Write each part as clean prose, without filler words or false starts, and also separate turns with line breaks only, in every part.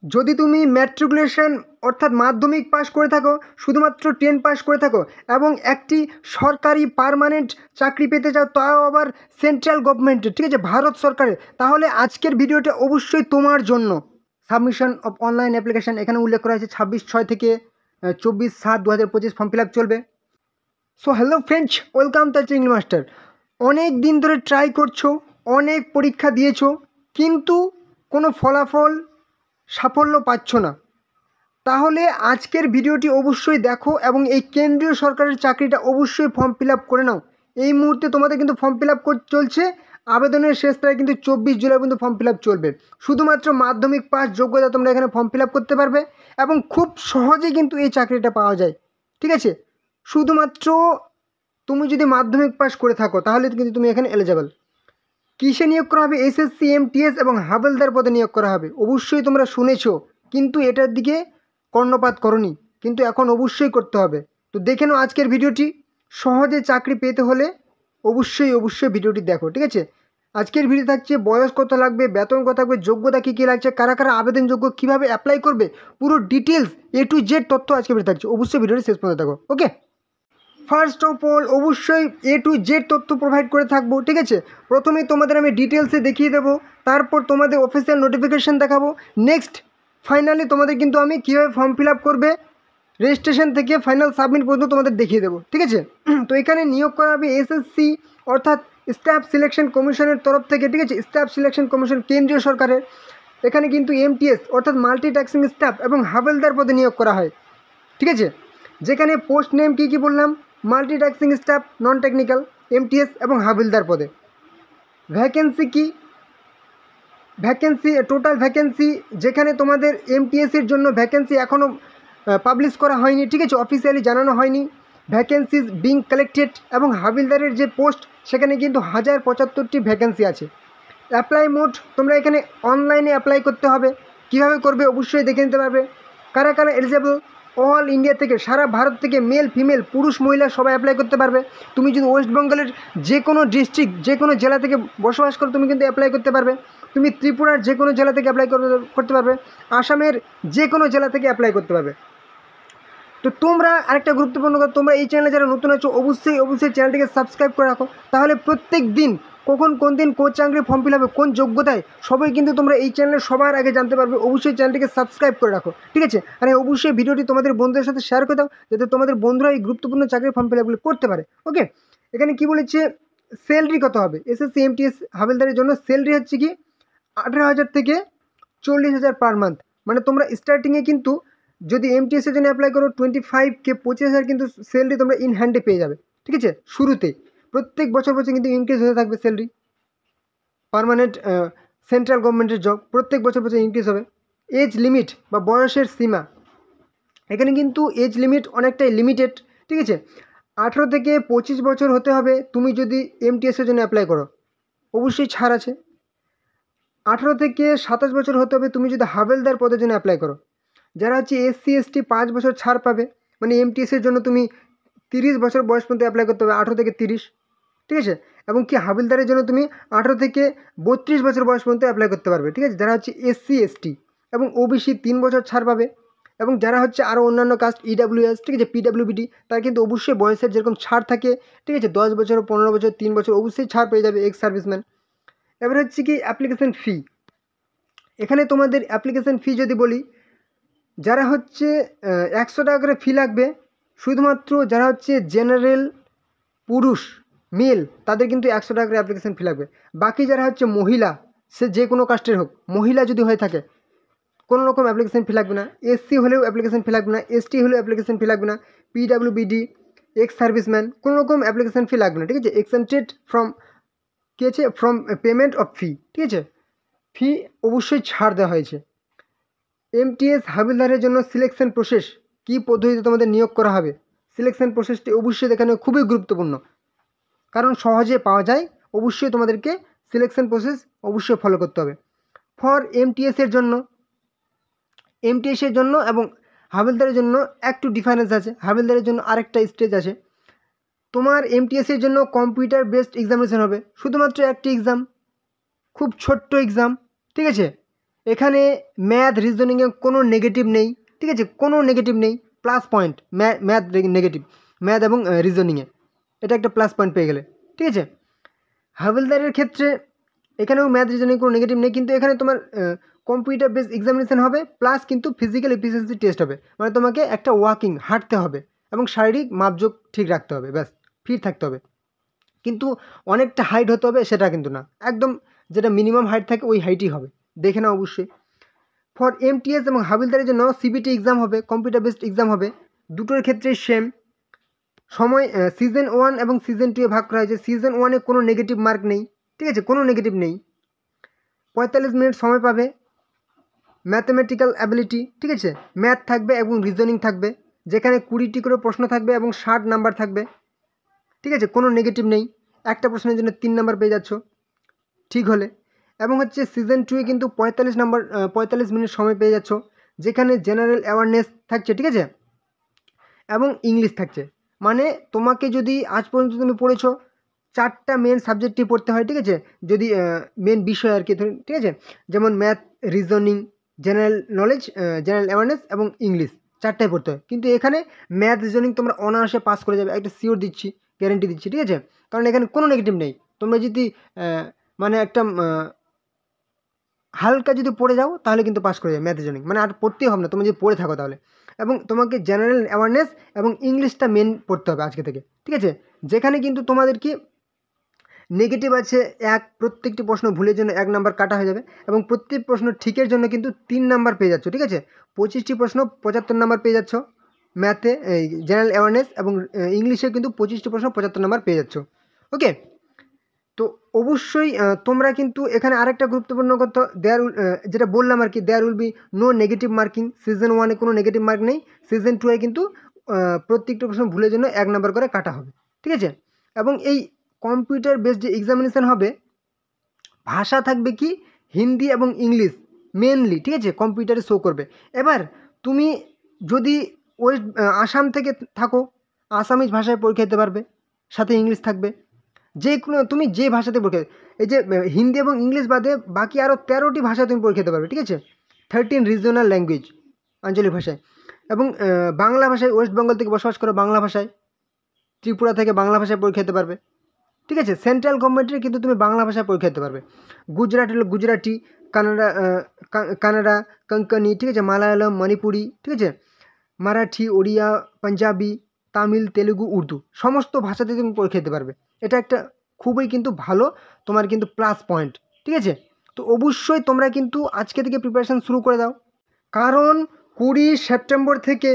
যদি তুমি ম্যাট্রিকুলেশন অর্থাৎ মাধ্যমিক পাস করে থাকো, শুধুমাত্র 10 পাস করে থাকো এবং একটি সরকারি পার্মানেন্ট চাকরি পেতে চাও, তাও আবার সেন্ট্রাল গভর্নমেন্টের, ঠিক আছে, ভারত সরকারের, তাহলে আজকের ভিডিওটা অবশ্যই তোমার জন্য। সাবমিশন অফ অনলাইন অ্যাপ্লিকেশান এখানে উল্লেখ করা হয়েছে 26/6 থেকে 24/7/2025 ফর্ম ফিল আপ চলবে। So hello friends, welcome to চিংড়ি মাস্টার। অনেক দিন ধরে ট্রাই করছো, অনেক পরীক্ষা দিয়েছো, কিন্তু কোনো ফলাফল সাফল্য পাচ্ছ না, তাহলে আজকের ভিডিওটি অবশ্যই দেখো এবং এই কেন্দ্রীয় সরকারের চাকরিটা অবশ্যই ফর্ম ফিল আপ করে নাও। এই মুহূর্তে তোমাদের কিন্তু ফর্ম ফিল আপ চলছে, আবেদনের শেষ তারিখ কিন্তু 24 জুলাই পর্যন্ত ফর্ম ফিল আপ চলবে। শুধুমাত্র মাধ্যমিক পাস যোগ্যতা তোমরা এখানে ফর্ম ফিল আপ করতে পারবে এবং খুব সহজে কিন্তু এই চাকরিটা পাওয়া যায়, ঠিক আছে। শুধুমাত্র তুমি যদি মাধ্যমিক পাস করে থাকো তাহলে কিন্তু তুমি এখানে এলিজেবল। কিসে নিয়োগ করা হবে? এসএসসি, এমটিএস এবং হাবিলদার পদে নিয়োগ করা হবে। অবশ্যই তোমরা শুনেছো, কিন্তু এটার দিকে কর্ণপাত করনি, কিন্তু এখন অবশ্যই করতে হবে। তো দেখে নাও আজকের ভিডিওটি। সহজে চাকরি পেতে হলে অবশ্যই ভিডিওটি দেখো, ঠিক আছে। আজকের ভিডিও থাকছে বয়স কত লাগবে, বেতন কত লাগবে, যোগ্যতা কী কী লাগছে, কারা কারা আবেদনযোগ্য, কীভাবে অ্যাপ্লাই করবে, পুরো ডিটেলস A to Z তথ্য আজকে ভিডিও থাকছে। অবশ্যই ভিডিওটি শেষ পর্যন্ত দেখো, ওকে। ফার্স্ট অফ অল অবশ্যই A to Z তথ্য প্রোভাইড করে থাকবো, ঠিক আছে। প্রথমেই তোমাদের আমি ডিটেলসে দেখিয়ে দেবো, তারপর তোমাদের অফিসিয়াল নোটিফিকেশান দেখাবো, নেক্সট ফাইনালি তোমাদের কিন্তু আমি কীভাবে ফর্ম ফিল আপ করবে রেজিস্ট্রেশন থেকে ফাইনাল সাবমিট পর্যন্ত তোমাদের দেখিয়ে দেবো, ঠিক আছে। তো এখানে নিয়োগ করা হবে এসএসসি অর্থাৎ স্টাফ সিলেকশন কমিশনের তরফ থেকে, ঠিক আছে। স্টাফ সিলেকশন কমিশন কেন্দ্রীয় সরকারের। এখানে কিন্তু এমটিএস অর্থাৎ মাল্টিটাস্কিং স্টাফ এবং হাবিলদার পদে নিয়োগ করা হয়, ঠিক আছে। যেখানে পোস্ট নেম কী কী বললাম, multitasking staff, non technical, MTS এবং হাবিলদার পদে। ভ্যাকেন্সি কি? ভ্যাকেন্সি টোটাল ভ্যাকেন্সি, যেখানে তোমাদের এমটিএসের জন্য ভ্যাকেন্সি এখনও পাবলিশ করা হয়নি, ঠিক আছে, অফিসিয়ালি জানানো হয়নি। ভ্যাকেন্সিজ বিং কালেক্টেড এবং হাবিলদারের যে পোস্ট সেখানে কিন্তু 1075টি ভ্যাকেন্সি আছে। অ্যাপ্লাই মোড, তোমরা এখানে অনলাইনে অ্যাপ্লাই করতে হবে। কীভাবে করবে অবশ্যই দেখে নিতে পারবে। কারা কারা এলিজেবল? অল ইন্ডিয়া থেকে, সারা ভারত থেকে, মেল ফিমেল পুরুষ মহিলা সবাই অ্যাপ্লাই করতে পারবে। তুমি যদি ওয়েস্ট বেঙ্গলের যে কোনো ডিস্ট্রিক্ট, যে কোনো জেলা থেকে বসবাস করো, তুমি কিন্তু অ্যাপ্লাই করতে পারবে। তুমি ত্রিপুরার যে কোনো জেলা থেকে অ্যাপ্লাই করতে পারবে। আসামের যে কোনো জেলা থেকে অ্যাপ্লাই করতে পারবে। তো তোমরা আরেকটা গুরুত্বপূর্ণ কথা, তোমরা এই চ্যানেলে যারা নতুন আছো অবশ্যই চ্যানেলটিকে সাবস্ক্রাইব করে রাখো, তাহলে প্রত্যেক দিন কোন দিন কোন চাকরি ফর্ম ফিল হবে, কোন যোগ্যতায়, সবাই কিন্তু তোমরা এই চ্যানেলে সবার আগে জানতে পারবে। অবশ্যই চ্যানেলটিকে সাবস্ক্রাইব করে রাখো, ঠিক আছে। আর অবশ্যই ভিডিওটি তোমাদের বন্ধুদের সাথে শেয়ার করে দাও, যাতে তোমাদের বন্ধুরা এই গুরুত্বপূর্ণ চাকরির ফর্ম ফিল আপগুলো করতে পারে, ওকে। এখানে কি বলেছে, স্যালারি কত হবে? এসএসসি এমটিএস হাবিলদারের জন্য স্যালারি হচ্ছে কি 18,000 থেকে 40,000 পার মান্থ। মানে তোমরা স্টার্টিংয়ে কিন্তু যদি এমটিএসের জন্য অ্যাপ্লাই করো 25K 25,000 কিন্তু স্যালারি তোমরা ইন হ্যান্ডে পেয়ে যাবে, ঠিক আছে। শুরুতে প্রত্যেক বছর কিন্তু ইনক্রিজ হতে থাকবে স্যালারি। পার্মানেন্ট সেন্ট্রাল গভর্নমেন্টের জব, প্রত্যেক বছর ইনক্রিজ হবে। এজ লিমিট বা বয়সের সীমা, এখানে কিন্তু এজ লিমিট অনেকটাই লিমিটেড, ঠিক আছে। 18 থেকে 25 বছর হতে হবে তুমি যদি এমটিএসের জন্য অ্যাপ্লাই করো, অবশ্যই ছাড় আছে। 18 থেকে 27 বছর হতে হবে তুমি যদি হাবিলদার পদের জন্য অ্যাপ্লাই করো। যারা হচ্ছে এসসি এসটি 5 বছর ছাড় পাবে, মানে এমটিএসের জন্য তুমি 30 বছর বয়স পর্যন্ত অ্যাপ্লাই করতে হবে, 18 থেকে 30, ঠিক আছে। এবং কি হাবিলদারের জন্য তুমি 18 থেকে 32 বছর বয়স পর্যন্ত অ্যাপ্লাই করতে পারবে, ঠিক আছে। যারা হচ্ছে এসসি এসটি এবং ওবিসি 3 বছর ছাড় পাবে। এবং যারা হচ্ছে আরও অন্যান্য কাস্ট ইডাব্লিউএস, ঠিক আছে, পিডাব্লিউবিডি, তারা কিন্তু অবশ্যই বয়সের যেরকম ছাড় থাকে, ঠিক আছে, 10 বছর 15 বছর 3 বছর অবশ্যই ছাড় পেয়ে যাবে এক্স সার্ভিসম্যান। এবার হচ্ছে কি অ্যাপ্লিকেশন ফি। এখানে তোমাদের অ্যাপ্লিকেশন ফি যদি বলি, যারা হচ্ছে 100 টাকা করে ফি লাগবে, শুধুমাত্র যারা হচ্ছে জেনারেল পুরুষ মেল তাদের কিন্তু 100 টাকা করে অ্যাপ্লিকেশন ফি লাগবে। বাকি যারা হচ্ছে মহিলা, সে যে কোনো কাস্টের হোক, মহিলা যদি হয়ে থাকে কোনো রকম অ্যাপ্লিকেশন ফি লাগবে না। এসসি হলেও অ্যাপ্লিকেশন ফি লাগবে না, এসটি হলেও অ্যাপ্লিকেশন ফি লাগবে না, পিডাব্লিউবিডি, এক্স সার্ভিসম্যান কোনো রকম অ্যাপ্লিকেশন ফি লাগবে না, ঠিক আছে। এক্সেন্টেড ফ্রম কী আছে, ফ্রম পেমেন্ট অফ ফি, ঠিক আছে। ফি অবশ্যই ছাড় দেওয়া হয়েছে। এমটিএস হাবিলদারের জন্য সিলেকশন প্রসেস, কী পদ্ধতিতে তোমাদের নিয়োগ করা হবে, সিলেকশন প্রসেসটি অবশ্যই এখানে খুবই গুরুত্বপূর্ণ, কারণ সহজে পাওয়া যায়। অবশ্যই তোমাদেরকে সিলেকশন প্রসেস অবশ্যই ফলো করতে হবে। ফর এমটিএসের জন্য এবং হাবিলদারের জন্য একটু ডিফারেন্স আছে। হাবিলদারের জন্য আরেকটা স্টেজ আছে। তোমার এমটিএসের জন্য কম্পিউটার বেসড এক্সামিনেশন হবে, শুধুমাত্র একটি এক্সাম, খুব ছোট্ট এক্সাম, ঠিক আছে। এখানে ম্যাথ রিজনিংয়ে কোনো নেগেটিভ নেই, ঠিক আছে, কোনো নেগেটিভ নেই, plus point. Math negative, math এবং রিজনিংয়ে এটা একটা প্লাস পয়েন্ট পেয়ে গেলে, ঠিক আছে। হাবিলদারের ক্ষেত্রে এখানেও ম্যাথ রিজনিং কোনো নেগেটিভ নেই, কিন্তু এখানে তোমার কম্পিউটার বেস এক্সামিনেশন হবে, প্লাস কিন্তু ফিজিক্যাল এফিসিয়েন্সি টেস্ট হবে, মানে তোমাকে একটা ওয়াকিং হাঁটতে হবে এবং শারীরিক মাপজোক ঠিক রাখতে হবে, ব্যাস ফিট থাকতে হবে। কিন্তু অনেকটা হাইট হতে হবে সেটা কিন্তু না, একদম যেটা মিনিমাম হাইট থাকে ওই হাইটই হবে, দেখে নাও অবশ্যই। ফর এমটিএস এবং হাবিলদারের জন্য সিবিটি এক্সাম হবে, কম্পিউটার বেসড এক্সাম হবে, দুটোর ক্ষেত্রেই সেম সময়। সিজন 1 এবং সিজন 2 এ ভাগ করা হয়েছে। সিজন 1-এ কোনো নেগেটিভ মার্ক নেই, ঠিক আছে, কোনো নেগেটিভ নেই। 45 মিনিট সময় পাবে। ম্যাথমেটিক্যাল অ্যাবিলিটি, ঠিক আছে, ম্যাথ থাকবে এবং রিজনিং থাকবে, যেখানে 20টি করে প্রশ্ন থাকবে এবং 60 নাম্বার থাকবে, ঠিক আছে, কোনো নেগেটিভ নেই। একটা প্রশ্নের জন্য 3 নাম্বার পেয়ে যাচ্ছ ঠিক হলে। এবং হচ্ছে সিজন 2-এ কিন্তু 45 মিনিট সময় পেয়ে যাচ্ছ, যেখানে জেনারেল অ্যাওয়ারনেস থাকছে, ঠিক আছে, এবং ইংলিশ থাকছে। মানে তোমাকে যদি আজ পর্যন্ত তুমি পড়েছো 4টা মেন সাবজেক্টই পড়তে হয়, ঠিক আছে, যদি মেন বিষয় আর কি, ঠিক আছে, যেমন math, reasoning, general knowledge, general awareness এবং ইংলিশ, 4টাই পড়তে হয়। কিন্তু এখানে ম্যাথ রিজনিং তোমরা অনায়াসে পাস করে যাবে, একটা শিওর দিচ্ছি, গ্যারেন্টি দিচ্ছি, ঠিক আছে, কারণ এখানে কোনো নেগেটিভ নেই। তোমরা যদি মানে একটা হালকা যদি পড়ে যাও তাহলে কিন্তু পাস করে যাবে ম্যাথ রিজনিং, মানে আর পড়তেই হবে না তোমরা যদি পড়ে থাকো তাহলে। এবং তোমাকে জেনারেল অ্যাওয়ারনেস এবং ইংলিশটা মেন পড়তে হবে আজকে থেকে, ঠিক আছে, যেখানে কিন্তু তোমাদের কি নেগেটিভ আছে 1, প্রত্যেকটি প্রশ্ন ভুলের জন্য 1 নাম্বার কাটা হয়ে যাবে, এবং প্রত্যেক প্রশ্ন ঠিকের জন্য কিন্তু 3 নাম্বার পেয়ে যাচ্ছ, ঠিক আছে। 25টি প্রশ্ন 75 নাম্বার পেয়ে যাচ্ছ ম্যাথে, এই জেনারেল অ্যাওয়ারনেস, এবং ইংলিশে কিন্তু 25টি প্রশ্ন 75 নাম্বার পেয়ে যাচ্ছ, ওকে। তো অবশ্যই তোমরা কিন্তু এখানে আরেকটা গুরুত্বপূর্ণ কথা, যেটা বললাম আর কি, there will be no negative marking. Season 1-এ কোনো নেগেটিভ মার্ক নেই, সিজন 2-এ কিন্তু প্রত্যেকটা প্রশ্ন ভুলের জন্য 1 নাম্বার করে কাটা হবে, ঠিক আছে। এবং এই কম্পিউটার বেসড যে এক্সামিনেশান হবে, ভাষা থাকবে কি হিন্দি এবং ইংলিশ মেনলি, ঠিক আছে, কম্পিউটারে শো করবে। এবার তুমি যদি আসাম থেকে থাকো, আসামিজ ভাষায় পরীক্ষা দিতে পারবে, সাথে ইংলিশ থাকবে, যে কোনো তুমি যে ভাষাতে পরীক্ষা, এই যে হিন্দি এবং ইংলিশ বাদে বাকি আরও 13টি ভাষায় তুমি পরীক্ষা দিতে পারবে, ঠিক আছে, 13 রিজিওনাল ল্যাঙ্গুয়েজ, আঞ্চলিক ভাষায়। এবং বাংলা ভাষায়, ওয়েস্ট বেঙ্গল থেকে বসবাস করো বাংলা ভাষায়, ত্রিপুরা থেকে বাংলা ভাষায় পরীক্ষা দিতে পারবে, ঠিক আছে। সেন্ট্রাল গভর্নমেন্টের কিন্তু তুমি বাংলা ভাষায় পরীক্ষা দিতে পারবে। গুজরাট হলো গুজরাটি, কানাডা কঙ্কনি, ঠিক আছে, মালায়ালম মণিপুরি, ঠিক আছে, মারাঠি, ওড়িয়া, পাঞ্জাবি, তামিল, তেলুগু, উর্দু, সমস্ত ভাষাতে তুমি পরীক্ষা দিতে পারবে। এটা একটা খুবই কিন্তু ভালো তোমার কিন্তু প্লাস পয়েন্ট, ঠিক আছে। তো অবশ্যই তোমরা কিন্তু আজকে থেকে প্রিপারেশান শুরু করে দাও, কারণ 20 সেপ্টেম্বর থেকে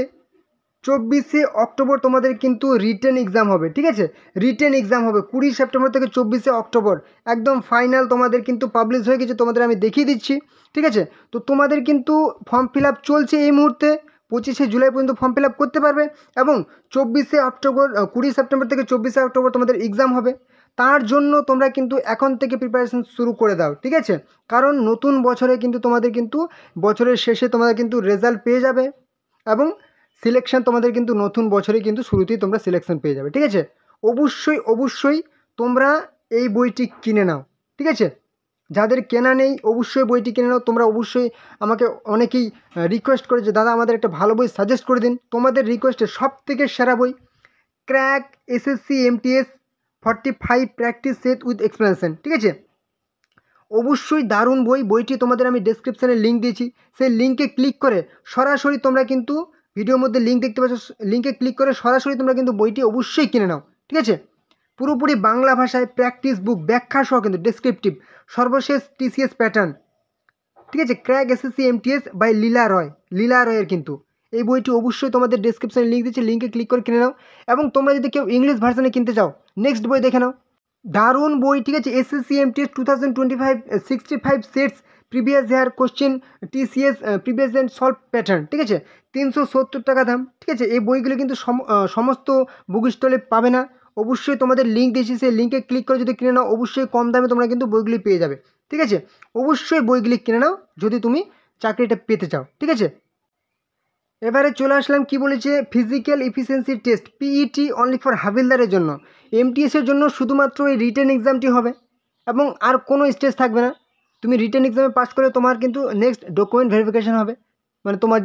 24 অক্টোবর তোমাদের কিন্তু রিটেন এক্সাম হবে, ঠিক আছে, রিটেন এক্সাম হবে 20 সেপ্টেম্বর থেকে 24 অক্টোবর, একদম ফাইনাল তোমাদের কিন্তু পাবলিশ হয়ে গেছে, তোমাদের আমি দেখিয়ে দিচ্ছি, ঠিক আছে। তো তোমাদের কিন্তু ফর্ম ফিল আপ চলছে এই মুহূর্তে, 25 জুলাই পর্যন্ত ফর্ম ফিল আপ করতে পারবে, এবং 24 অক্টোবর 20 সেপ্টেম্বর থেকে 24 অক্টোবর তোমাদের এক্সাম হবে। তার জন্য তোমরা কিন্তু এখন থেকে প্রিপারেশন শুরু করে দাও, ঠিক আছে, কারণ নতুন বছরে কিন্তু তোমাদের কিন্তু বছরের শেষে তোমাদের কিন্তু রেজাল্ট পেয়ে যাবে, এবং সিলেকশন তোমাদের কিন্তু নতুন বছরে কিন্তু শুরুতেই তোমরা সিলেকশন পেয়ে যাবে, ঠিক আছে। অবশ্যই অবশ্যই তোমরা এই বইটি কিনে নাও, ঠিক আছে, যাদের কেনা নেই অবশ্যই বইটি কিনে নাও। তোমরা অবশ্যই আমাকে অনেকেই রিকোয়েস্ট করে যে দাদা আমাদের একটা ভালো বই সাজেস্ট করে দিন, তোমাদের রিকোয়েস্টে সব থেকে সেরা বই crack SSC MTS 45 practice set with explanation, ঠিক আছে, অবশ্যই দারুণ বই। বইটি তোমাদের আমি ডেসক্রিপশানে লিঙ্ক দিয়েছি, সেই লিঙ্কে ক্লিক করে সরাসরি তোমরা কিন্তু ভিডিওর মধ্যে লিঙ্ক দেখতে পাচ্ছ, লিঙ্কে ক্লিক করে সরাসরি তোমরা কিন্তু বইটি অবশ্যই কিনে নাও, ঠিক আছে। পুরোপুরি বাংলা ভাষায় প্র্যাকটিস বুক, ব্যাখ্যা সহ কিন্তু ডেসক্রিপটিভ, সর্বশেষ টিসিএস প্যাটার্ন, ঠিক আছে, ক্র্যাক এসএসসি এমটিএস বাই লীলা রয়ের কিন্তু এই বইটি অবশ্যই তোমাদের ডেসক্রিপশানে লিঙ্ক দিচ্ছি, লিঙ্কে ক্লিক করে কিনে নাও। এবং তোমরা যদি কেউ ইংলিশ ভার্সানে কিনতে চাও, নেক্সট বই দেখে নাও, দারুণ বই, ঠিক আছে, SSC MTS 2025 65 sets previous year question TCS previous and solve pattern, ঠিক আছে, 370 টাকা দাম, ঠিক আছে। এই বইগুলো কিন্তু সমস্ত বুক স্টলে পাবে না, অবশ্যই তোমাদের লিঙ্ক দিয়েছি, সেই লিঙ্কে ক্লিক করে যদি কিনে নাও অবশ্যই কম দামে তোমরা কিন্তু বইগুলি পেয়ে যাবে, ঠিক আছে। অবশ্যই বইগুলি কিনে নাও যদি তুমি চাকরিটা পেতে চাও, ঠিক আছে। এবারে চলে আসলাম কি বলেছে, physical efficiency test PET only for হাবিলদারের জন্য। এমটিএসের জন্য শুধুমাত্র এই রিটেন এক্সামটি হবে এবং আর কোনো স্টেজ থাকবে না। তো তুমি রিটেন এক্সামে পাস করে তোমার কিন্তু নেক্সট ডকুমেন্ট ভেরিফিকেশান হবে, মানে তোমার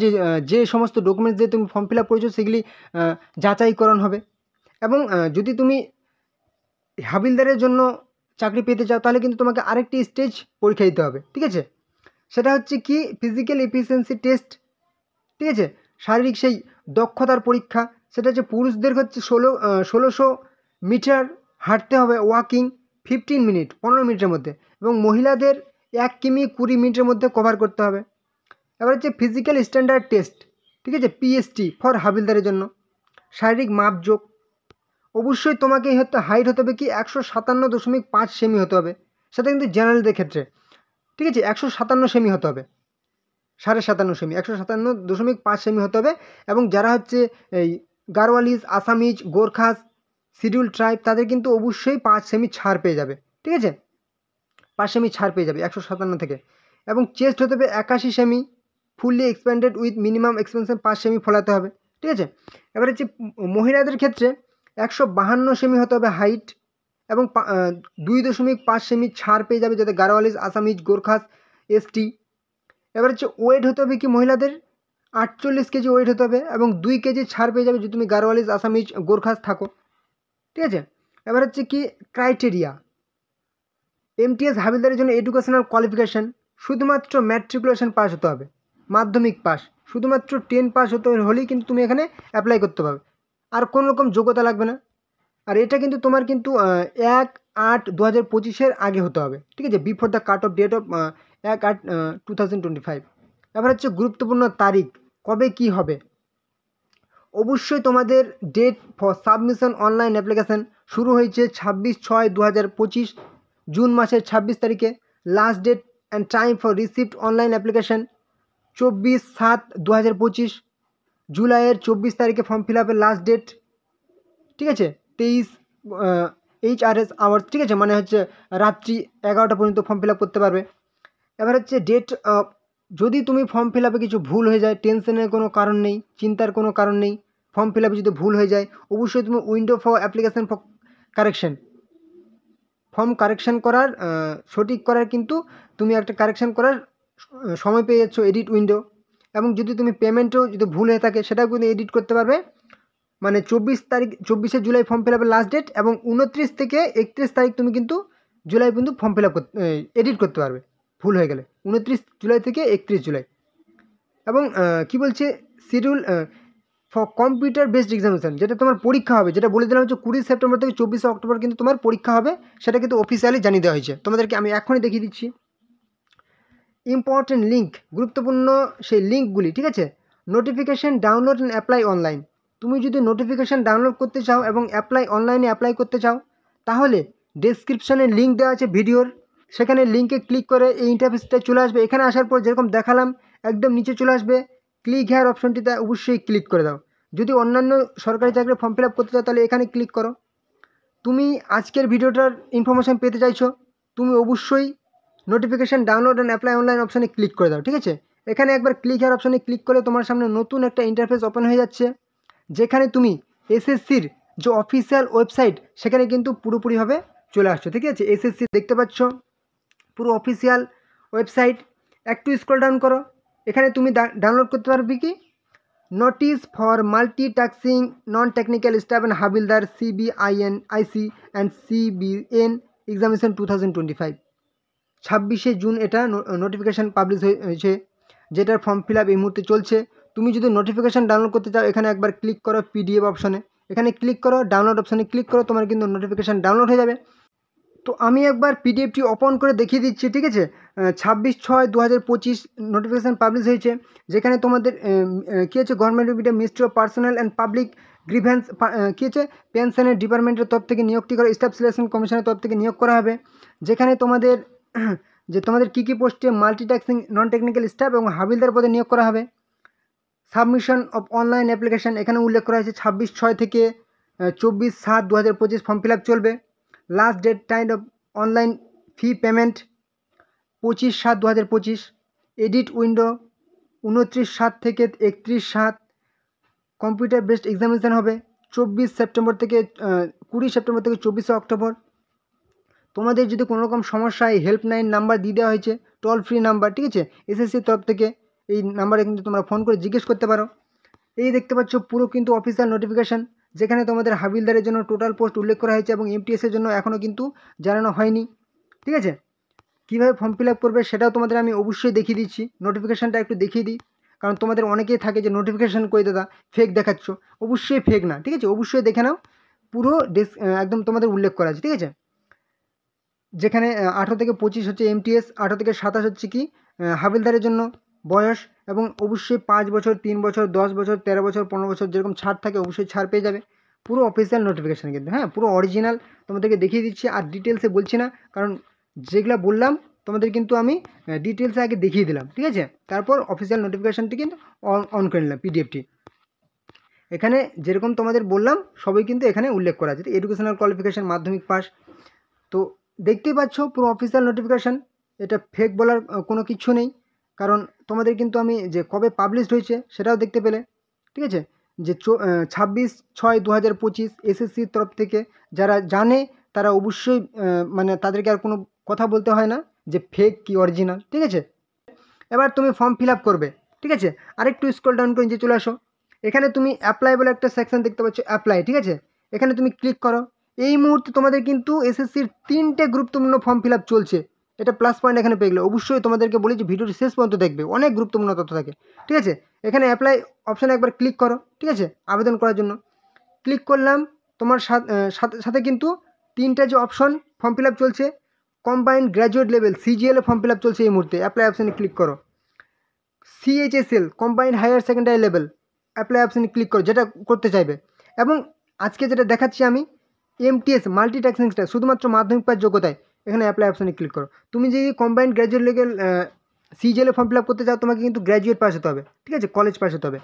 যে সমস্ত ডকুমেন্টস দিয়ে তুমি ফর্ম ফিল আপ করেছো সেগুলি যাচাইকরণ হবে। এবং যদি তুমি হাবিলদারের জন্য চাকরি পেতে চাও তাহলে কিন্তু তোমাকে আরেকটি স্টেজ পরীক্ষা দিতে হবে, ঠিক আছে? সেটা হচ্ছে কি ফিজিক্যাল এফিসিয়েন্সি টেস্ট, ঠিক আছে, শারীরিক সেই দক্ষতার পরীক্ষা। সেটা হচ্ছে পুরুষদের হচ্ছে 1600 মিটার হাঁটতে হবে ওয়াকিং 15 মিনিট 15 মিনিটের মধ্যে, এবং মহিলাদের 1 কিমি 20 মিনিটের মধ্যে কভার করতে হবে। এবার হচ্ছে ফিজিক্যাল স্ট্যান্ডার্ড টেস্ট, ঠিক আছে, পিএসটি ফর হাবিলদারের জন্য শারীরিক মাপযোগ। অবশ্যই তোমাকে হাইট হতে হবে কি 157.5 সেমি হতে হবে, সেটা কিন্তু জেনারেলদের ক্ষেত্রে, ঠিক আছে, 157 সেমি হতে হবে, 57.5 সেমি, 157.5 সেমি হতে হবে। এবং যারা হচ্ছে এই গারওয়ালিজ, আসামিজ, গোর্খাস, শিডিউল ট্রাইব তাদের কিন্তু অবশ্যই 5 সেমি ছাড় পেয়ে যাবে, ঠিক আছে, 5 সেমি ছাড় পেয়ে যাবে 157 থেকে। এবং চেস্ট হতে হবে 81 semi fully expanded with minimum expansion 5 semi ফলাতে হবে, ঠিক আছে। এবার হচ্ছে মহিলাদের ক্ষেত্রে 152 সেমি হতে হবে হাইট, এবং 2.5 সেমি ছাড় পেয়ে যাবে যাতে গারওয়ালিজ, আসামিজ, গোর্খাস, এসটি। এবার হচ্ছে ওয়েট হতে হবে কি মহিলাদের 48 কেজি ওয়েট হতে হবে, এবং 2 কেজি ছাড় পেয়ে যাবে যদি তুমি গারওয়ালিজ, আসামিজ, গোর্খাস থাকো, ঠিক আছে। এবার হচ্ছে কি ক্রাইটেরিয়া, এমটিএস হাবিলদারের জন্য এডুকেশনাল কোয়ালিফিকেশান শুধুমাত্র ম্যাট্রিকুলেশন পাস হতে হবে, মাধ্যমিক পাস, শুধুমাত্র 10 পাস হতে হলেই কিন্তু তুমি এখানে অ্যাপ্লাই করতে পারবে, আর কোনো রকম যোগ্যতা লাগবে না। আর এটা কিন্তু তোমার কিন্তু 1/8/2025 আগে হতে হবে, ঠিক আছে, before the cut off date of 1/8/2025। এবার হচ্ছে গুরুত্বপূর্ণ তারিখ, কবে কি হবে। অবশ্যই তোমাদের date for submission online application শুরু হয়েছে 26/6/2025 জুন মাসের 26 তারিখে। Last date and time for receipt online application 24/7/2025 জুলাইয়ের 24 তারিখে ফর্ম ফিল আপের লাস্ট ডেট, ঠিক আছে, 23 HRS আওয়ার্স, ঠিক আছে, মানে হচ্ছে রাত্রি 11টা পর্যন্ত ফর্ম ফিল আপ করতে পারবে। এবার হচ্ছে ডেট, যদি তুমি ফর্ম ফিল আপে কিছু ভুল হয়ে যায় টেনশনের কোনো কারণ নেই, চিন্তার কোনো কারণ নেই। ফর্ম ফিল আপে যদি ভুল হয়ে যায় অবশ্যই তুমি window for application for correction, form correction করার সঠিক করার কিন্তু তুমি একটা কারেকশান করার সময় পেয়ে যাচ্ছ, এডিট উইন্ডো। এবং যদি তুমি পেমেন্টও যদি ভুল হয়ে থাকে সেটাও কিন্তু এডিট করতে পারবে, মানে 24 জুলাই ফর্ম ফিল আপের লাস্ট ডেট, এবং 29 থেকে 31 তারিখ তুমি কিন্তু জুলাই কিন্তু ফর্ম ফিল আপ এডিট করতে পারবে ভুল হয়ে গেলে, 29 জুলাই থেকে 31 জুলাই। এবং কি বলছে schedule for computer based examination, যেটা তোমার পরীক্ষা হবে, যেটা বলে দিলাম হচ্ছে 20 সেপ্টেম্বর থেকে 24 অক্টোবর কিন্তু তোমার পরীক্ষা হবে, সেটা কিন্তু অফিসিয়ালি জানিয়ে দেওয়া হয়েছে তোমাদেরকে। আমি এখনই দেখিয়ে দিচ্ছি ইম্পর্টেন্ট লিঙ্ক, গুরুত্বপূর্ণ সেই লিঙ্কগুলি, ঠিক আছে। Notification download and apply online, তুমি যদি নোটিফিকেশান ডাউনলোড করতে চাও এবং অনলাইনে অ্যাপ্লাই করতে চাও তাহলে ডেসক্রিপশানে লিঙ্ক দেওয়া আছে ভিডিওর, সেখানে লিঙ্কে ক্লিক করে এই ইন্টারফেসটা চলে আসবে। এখানে আসার পর যেরকম দেখালাম একদম নিচে চলে আসবে, ক্লিক হেয়ার অপশনটিতে অবশ্যই ক্লিক করে দাও। যদি অন্যান্য সরকারি চাকরির ফর্ম ফিল আপ করতে চাও তাহলে এখানে ক্লিক করো। তুমি আজকের ভিডিওটার ইনফরমেশান পেতে চাইছো, তুমি অবশ্যই notification download and apply online অপশানে ক্লিক করে দাও, ঠিক আছে। এখানে একবার ক্লিক হেয়ার অপশানে ক্লিক করলে তোমার সামনে নতুন একটা ইন্টারফেস ওপেন হয়ে যাচ্ছে, যেখানে তুমি এসএসসির যে অফিসিয়াল ওয়েবসাইট সেখানে কিন্তু পুরোপুরিভাবে চলে আসছো, ঠিক আছে। এসএসসি দেখতে পাচ্ছ পুরো অফিসিয়াল ওয়েবসাইট। একটু স্ক্রল ডাউন করো, এখানে তুমি ডাউনলোড করতে পারবে কি notice for multitasking non technical staff and havildar CBINIC and CBN examination 2025। 26শে জুন এটা নোটিফিকেশান পাবলিশ হয়েছে, যেটার ফর্ম ফিল আপ এই মুহূর্তে চলছে। তুমি যদি নোটিফিকেশান ডাউনলোড করতে চাও এখানে একবার ক্লিক করো PDF অপশনে, এখানে ক্লিক করো, ডাউনলোড অপশানে ক্লিক করো, তোমার কিন্তু নোটিফিকেশান ডাউনলোড হয়ে যাবে। তো আমি একবার PDFটি ওপেন করে দেখিয়ে দিচ্ছি, ঠিক আছে। 26/6/2025 নোটিফিকেশান পাবলিশ হয়েছে, যেখানে তোমাদের কী আছে government of India ministry of personnel and public grievance কী আছে পেনশনের ডিপার্টমেন্টের তরফ থেকে নিয়োগটি করে স্টাফ সিলেকশন কমিশনের তরফ থেকে নিয়োগ করা হবে, যেখানে তোমাদের তোমাদের কী কী পোস্টে মাল্টিটাস্কিং নন টেকনিক্যাল স্টাফ এবং হাবিলদার পদে নিয়োগ করা হবে। সাবমিশন অফ অনলাইন অ্যাপ্লিকেশান এখানে উল্লেখ করা হয়েছে 26/6 থেকে 24/7/2025 ফর্ম ফিল আপ চলবে। Last date time of online fee payment 25/7/2025। Edit window 29/7 থেকে 31/7। কম্পিউটার বেসড এক্সামিনেশান হবে 20 সেপ্টেম্বর থেকে 24 অক্টোবর। তোমাদের যদি কোনো রকম সমস্যা হয় হেল্পলাইন নাম্বার দিয়ে দেওয়া হয়েছে, টোল ফ্রি নাম্বার, ঠিক আছে, এসএসসির তরফ থেকে। এই নাম্বারে কিন্তু তোমরা ফোন করে জিজ্ঞেস করতে পারো। এই দেখতে পাচ্ছ পুরো কিন্তু অফিসিয়াল নোটিফিকেশান, যেখানে তোমাদের হাবিলদারের জন্য টোটাল পোস্ট উল্লেখ করা হয়েছে এবং এমটিএসের জন্য এখনও কিন্তু জানানো হয়নি, ঠিক আছে। কীভাবে ফর্ম ফিল আপ করবে সেটাও তোমাদের আমি অবশ্যই দেখিয়ে দিচ্ছি। নোটিফিকেশানটা একটু দেখিয়ে দিই, কারণ তোমাদের অনেকেই থাকে যে নোটিফিকেশান করে দাদা ফেক দেখাচ্ছ। অবশ্যই ফেক না, ঠিক আছে, অবশ্যই দেখে নাও, পুরো একদম তোমাদের উল্লেখ করা আছে, ঠিক আছে। যেখানে 18 থেকে 25 হচ্ছে এমটিএস, 18 থেকে 27 হচ্ছে কি হাবিলদারের জন্য বয়স, এবং অবশ্যই 5 বছর, 3 বছর, 10 বছর, 13 বছর, 15 বছর যেরকম ছাড় থাকে অবশ্যই ছাড় পেয়ে যাবে। পুরো অফিসিয়াল নোটিফিকেশান কিন্তু, হ্যাঁ, পুরো অরিজিনাল তোমাদেরকে দেখিয়ে দিচ্ছি। আর ডিটেলসে বলছি না, কারণ যেগুলো বললাম তোমাদের কিন্তু আমি ডিটেলসে আগে দেখিয়ে দিলাম, ঠিক আছে। তারপর অফিসিয়াল নোটিফিকেশানটি কিন্তু অন করে নিলাম পিডিএফটি। এখানে যেরকম তোমাদের বললাম সবই কিন্তু এখানে উল্লেখ করা আছে। এডুকেশনাল কোয়ালিফিকেশান মাধ্যমিক পাস। তো দেখতেই পাচ্ছ পুরো অফিসিয়াল নোটিফিকেশান, এটা ফেক বলার কোনো কিছু নেই, কারণ তোমাদের কিন্তু আমি যে কবে পাবলিশড হয়েছে সেটাও দেখতে পেলে, ঠিক আছে। যে 26/6/2025 এসএসসির তরফ থেকে। যারা জানে তারা অবশ্যই মানে তাদেরকে আর কোনো কথা বলতে হয় না যে ফেক কি অরিজিনাল, ঠিক আছে। এবার তুমি ফর্ম ফিল আপ করবে, ঠিক আছে। আরেকটু স্ক্রল ডাউন করে নিচে চলে আসো। এখানে তুমি অ্যাপ্লাই বলে একটা সেকশন দেখতে পাচ্ছ, অ্যাপ্লাই, ঠিক আছে। এখানে তুমি ক্লিক করো। এই মুহূর্তে তোমাদের কিন্তু এসএসসির 3টে গুরুত্বপূর্ণ ফর্ম ফিল আপ চলছে, এটা প্লাস পয়েন্ট এখানে পেয়ে গেলে। অবশ্যই তোমাদেরকে বলি যে ভিডিওটি শেষ পর্যন্ত দেখবে, অনেক গুরুত্বপূর্ণ তথ্য থাকে, ঠিক আছে। এখানে অ্যাপ্লাই অপশানে একবার ক্লিক করো, ঠিক আছে, আবেদন করার জন্য। ক্লিক করলাম, তোমার সাথে কিন্তু 3টে যে অপশন ফর্ম ফিল আপ চলছে, combined graduate level CGL form fill up চলছে এই মুহূর্তে, অ্যাপ্লাই অপশানে ক্লিক করো। CHSL combined higher secondary level, apply অপশানে ক্লিক করো যেটা করতে চাইবে। এবং আজকে যেটা দেখাচ্ছি আমি এমটিএস মাল্টিটাস্কিংটা শুধুমাত্র মাধ্যমিক পাস যোগ্যতায়, এখানে অ্যাপ্লাই অপশানে ক্লিক করো। তুমি যদি কম্বাইন্ড গ্র্যাজুয়েট লেভেল সিজিএলে ফর্ম ফিল আপ করতে চাও তোমাকে কিন্তু গ্র্যাজুয়েট পাস হতে হবে, ঠিক আছে, কলেজ পাস হতে হবে।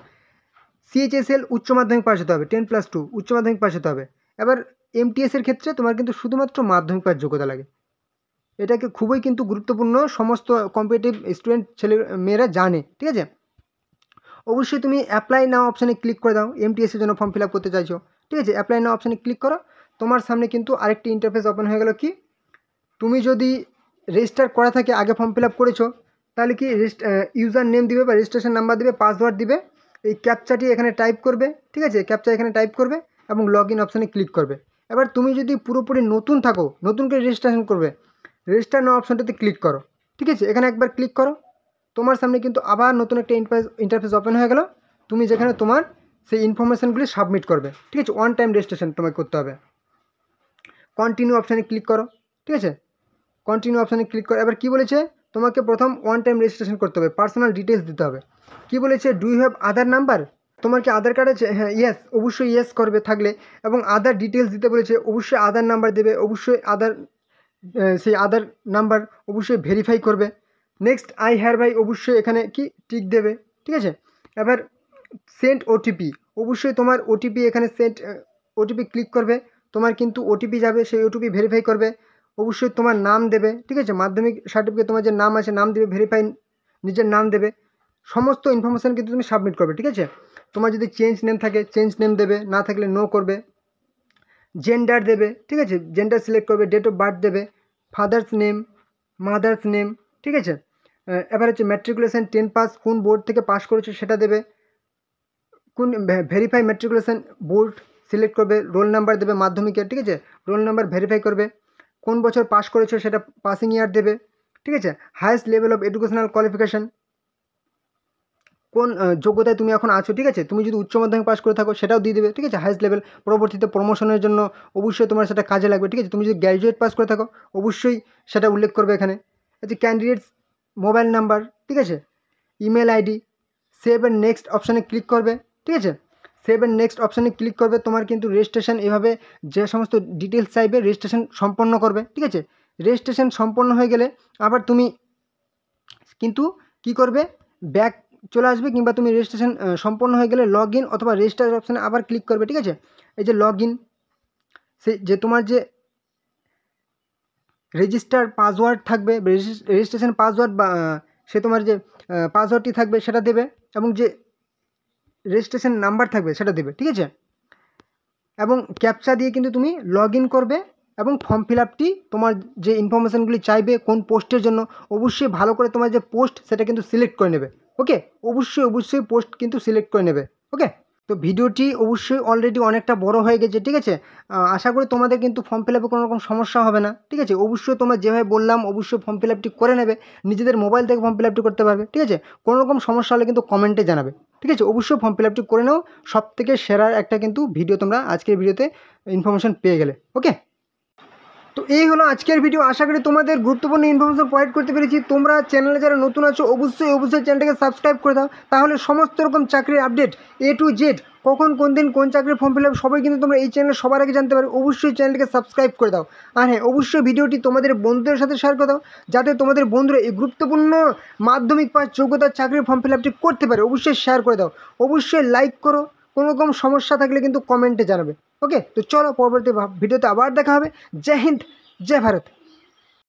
সিএইচএসএল উচ্চ মাধ্যমিক পাস হতে হবে, 10+2 উচ্চ মাধ্যমিক পাস হতে হবে। এবার এমটিএসের ক্ষেত্রে তোমার কিন্তু শুধুমাত্র মাধ্যমিক পাস যোগ্যতা লাগে। এটাকে খুবই কিন্তু গুরুত্বপূর্ণ, সমস্ত কম্পিটিটিভ স্টুডেন্ট ছেলে মেয়েরা জানে, ঠিক আছে। অবশ্যই তুমি অ্যাপ্লাই নাও অপশানে ক্লিক করে দাও, এমটিএসের জন্য ফর্ম ফিল আপ করতে চাইছো, ঠিক আছে। অ্যাপ্লাই নাও অপশানে ক্লিক করো। তোমার সামনে কিন্তু আরেকটি ইন্টারফেস ওপেন হয়ে গেল। কি তুমি যদি রেজিস্টার করা থাকে, আগে ফর্ম ফিল আপ করেছো, তাহলে কি ইউজার নেম দিবে বা রেজিস্ট্রেশন নাম্বার দিবে, পাসওয়ার্ড দিবে, এই ক্যাপচাটি এখানে টাইপ করবে, ঠিক আছে, ক্যাপচা এখানে টাইপ করবে এবং লগ ইন অপশানে ক্লিক করবে। এবার তুমি যদি পুরোপুরি নতুন থাকো, নতুন করে রেজিস্ট্রেশন করবে, রেজিস্টার নাও অপশানটাতে ক্লিক করো, ঠিক আছে, এখানে একবার ক্লিক করো। তোমার সামনে কিন্তু আবার নতুন একটা ইন্টারফেস ওপেন হয়ে গেল। তুমি যেখানে তোমার সেই ইনফরমেশানগুলি সাবমিট করবে, ঠিক আছে। ওয়ান টাইম রেজিস্ট্রেশন তোমাকে করতে হবে। কন্টিনিউ অপশানে ক্লিক করো, ঠিক আছে, কন্টিনিউ অপশানে ক্লিক করো। এবার কী বলেছে, তোমাকে প্রথম ওয়ান টাইম রেজিস্ট্রেশন করতে হবে, পার্সোনাল ডিটেলস দিতে হবে। কী বলেছে, do you have Aadhaar number, তোমার কি আধার কার্ড আছে? হ্যাঁ, ইয়েস, অবশ্যই ইয়েস করবে থাকলে। এবং আধার ডিটেলস দিতে বলেছে, অবশ্যই আধার নাম্বার দেবে, অবশ্যই আধার সেই আধার নাম্বার অবশ্যই ভেরিফাই করবে। নেক্সট আই হেয়ার বাই, অবশ্যই এখানে কি টিক দেবে, ঠিক আছে। এবার সেন্ড ওটিপি, অবশ্যই তোমার ওটিপি এখানে সেন্ড ওটিপি ক্লিক করবে, তোমার কিন্তু ওটিপি যাবে, সেই ওটিপি ভেরিফাই করবে। অবশ্যই তোমার নাম দেবে, ঠিক আছে, মাধ্যমিক সার্টিফিকেট তোমার যে নাম আছে নাম দেবে, ভেরিফাই নিজের নাম দেবে, সমস্ত ইনফরমেশান কিন্তু তুমি সাবমিট করবে, ঠিক আছে। তোমার যদি চেঞ্জ নেম থাকে চেঞ্জ নেম দেবে, না থাকলে নো করবে। জেন্ডার দেবে, ঠিক আছে, জেন্ডার সিলেক্ট করবে। ডেট অফ বার্থ দেবে, ফাদার্স নেম, মাদার্স নেম, ঠিক আছে। এবার হচ্ছে ম্যাট্রিকুলেশন 10 পাস, কোন বোর্ড থেকে পাস করেছো সেটা দেবে, কোন ভেরিফাই ম্যাট্রিকুলেশন বোর্ড সিলেক্ট করবে। রোল নাম্বার দেবে মাধ্যমিকের, ঠিক আছে, রোল নাম্বার ভেরিফাই করবে। কোন বছর পাস করেছো সেটা পাসিং ইয়ার দেবে, ঠিক আছে। Highest level of educational qualification, কোন যোগ্যতায় তুমি এখন আছো, ঠিক আছে। তুমি যদি উচ্চ মাধ্যমিক পাস করে থাকো সেটাও দিয়ে দেবে, ঠিক আছে, হায়েস্ট লেভেল। পরবর্তীতে প্রমোশনের জন্য অবশ্যই তোমার সেটা কাজে লাগবে, ঠিক আছে। তুমি যদি গ্র্যাজুয়েট পাস করে থাকো অবশ্যই সেটা উল্লেখ করবে এখানে। আচ্ছা, ক্যান্ডিডেটস মোবাইল নাম্বার, ঠিক আছে, email ID. Save and next অপশানে ক্লিক করবে, ঠিক আছে। সেভ অ্যান্ড নেক্সট অপশানে ক্লিক করবে। তোমার কিন্তু রেজিস্ট্রেশন এভাবে যে সমস্ত ডিটেলস চাইবে রেজিস্ট্রেশন সম্পন্ন করবে, ঠিক আছে। রেজিস্ট্রেশন সম্পন্ন হয়ে গেলে আবার তুমি কিন্তু কি করবে, ব্যাক চলে আসবে, কিংবা তুমি রেজিস্ট্রেশন সম্পন্ন হয়ে গেলে লগ ইন অথবা রেজিস্টার অপশানে আবার ক্লিক করবে, ঠিক আছে। এই যে লগ ইন, সেই যে তোমার যে রেজিস্টার পাসওয়ার্ড থাকবে, রেজিস্ট্রেশন পাসওয়ার্ড বা সে তোমার যে পাসওয়ার্ডটি থাকবে সেটা দেবে, এবং যে রেজিস্ট্রেশন নাম্বার থাকবে সেটা দেবে, ঠিক আছে। এবং ক্যাপচা দিয়ে কিন্তু তুমি লগ ইন করবে এবং ফর্ম ফিল আপটি তোমার যে ইনফরমেশানগুলি চাইবে কোন পোস্টের জন্য অবশ্যই ভালো করে তোমার যে পোস্ট সেটা কিন্তু সিলেক্ট করে নেবে। ওকে, অবশ্যই পোস্ট কিন্তু সিলেক্ট করে নেবে। ওকে, তো ভিডিওটি অবশ্যই অলরেডি অনেকটা বড় হয়ে গেছে, ঠিক আছে। আশা করি তোমাদের কিন্তু ফর্ম ফিল আপে কোনো রকম সমস্যা হবে না, ঠিক আছে। অবশ্যই তোমরা যেভাবে বললাম অবশ্যই ফর্ম ফিল আপটি করে নেবে, নিজেদের মোবাইল থেকে ফর্ম ফিল আপটি করতে পারবে, ঠিক আছে। কোনো রকম সমস্যা হলে কিন্তু কমেন্টে জানাবে, ঠিক আছে। অবশ্যই ফর্ম ফিল আপটি করে নাও, সবথেকে সেরা একটা কিন্তু ভিডিও তোমরা আজকের ভিডিওতে ইনফরমেশান পেয়ে গেলে। ওকে, তো এই হলো আজকের ভিডিও। আশা করি তোমাদের গুরুত্বপূর্ণ ইনফরমেশন প্রোভাইড করতে পেরেছি। তোমরা চ্যানেলে যারা নতুন আছো অবশ্যই চ্যানেলটাকে সাবস্ক্রাইব করে দাও, তাহলে সমস্ত রকম চাকরির আপডেট A to Z, কখন কোন দিন কোন চাকরির ফর্ম ফিল আপ সবাই কিন্তু তোমরা এই চ্যানেলে সবার আগে জানতে পারো। অবশ্যই চ্যানেলটাকে সাবস্ক্রাইব করে দাও। আর হ্যাঁ, অবশ্যই ভিডিওটি তোমাদের বন্ধুদের সাথে শেয়ার করে দাও, যাতে তোমাদের বন্ধুরা এই গুরুত্বপূর্ণ মাধ্যমিক পাস যোগ্যতার চাকরির ফর্ম ফিল আপটি করতে পারে। অবশ্যই শেয়ার করে দাও, অবশ্যই লাইক করো, কোনো রকম সমস্যা থাকলে কিন্তু কমেন্টে জানাবে। ওকে, তো চলো পরবর্তী ভিডিওতে আবার দেখা হবে। জয় হিন্দ, জয় ভারত।